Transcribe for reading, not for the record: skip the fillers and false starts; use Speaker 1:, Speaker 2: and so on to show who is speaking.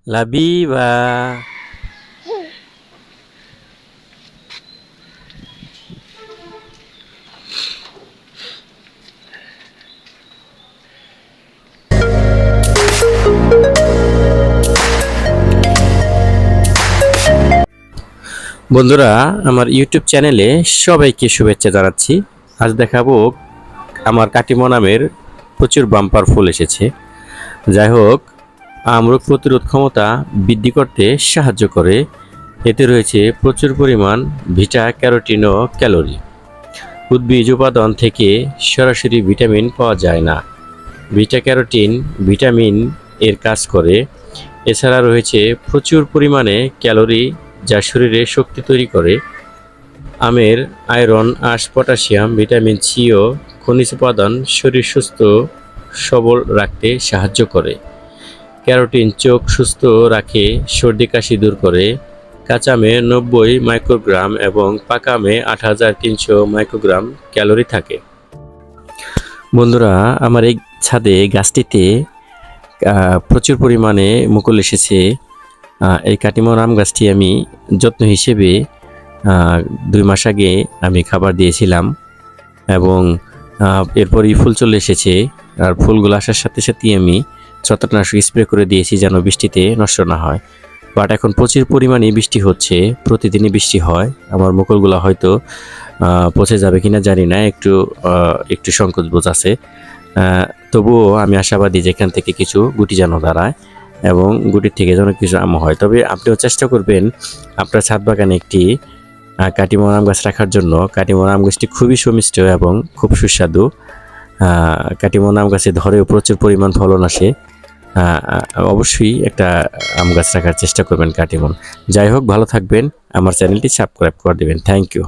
Speaker 1: La viva. বন্ধুরা, আমার YouTube চ্যানেলে সবাইকে শুভেচ্ছা জানাচ্ছি। আজ দেখাবো আমার কাটিমন আমের প্রচুর বাম্পার ফুল এসেছে। যাই হোক, রোগ প্রতিরোধ ক্ষমতা বৃদ্ধি করতে সাহায্য করে। এতে রয়েছে প্রচুর পরিমাণ ভিটা ক্যারোটিন ও ক্যালোরি। উদ্ভিজ উপাদান থেকে সরাসরি ভিটামিন পাওয়া যায় না। ভিটা ক্যারোটিন ভিটামিন এর কাজ করে। এছাড়া রয়েছে প্রচুর পরিমাণে ক্যালোরি, যা শরীরে শক্তি তৈরি করে। আমের আয়রন, আঁশ, পটাশিয়াম, ভিটামিন সি ও খনিজ উপাদান শরীর সুস্থ সবল রাখতে সাহায্য করে। ক্যারোটিন চোখ সুস্থ রাখে, সর্দি কাশি দূর করে। কাঁচা আমে 90 মাইক্রোগ্রাম এবং পাকা আমে 8300 মাইক্রোগ্রাম ক্যালোরি থাকে। বন্ধুরা, আমার এই ছাদে গাছটিতে প্রচুর পরিমাণে মুকুল এসেছে। এই কাটিমন আম গাছটি আমি যত্ন হিসেবে 2 মাস আগে আমি খাবার দিয়েছিলাম এবং এরপরই ফুল চলে এসেছে। আর ফুলগুলো আসার সাথে সাথেই আমি ছত্রাকনাশক স্প্রে করে দিয়েছি যেন বৃষ্টিতে নষ্ট না হয়। বাট এখন প্রচুর পরিমাণে বৃষ্টি হচ্ছে, প্রতিদিনই বৃষ্টি হয়। আমার মুকুলগুলো হয়তো পচে যাবে কিনা জানি না, একটু সংকোচ বোধ আছে। তবুও আমি আশাবাদী যে এখান থেকে কিছু গুটি যেন দাঁড়ায় এবং গুটির থেকে যেন কিছু আম হয়। তবে আপনিও চেষ্টা করবেন আপনার ছাদ বাগানে একটি কাটিমন আম গাছ রাখার জন্য। কাটিমন আম গাছটি খুবই সুমিষ্ট এবং খুব সুস্বাদু। কাটিমন আম গাছে ধরেও প্রচুর পরিমাণ ফলন আসে। অবশ্যই একটা আম গাছ রাখার চেষ্টা করবেন কাটিমন। যাই হোক, ভালো থাকবেন। আমার চ্যানেলটি সাবস্ক্রাইব করে দেবেন। Thank you.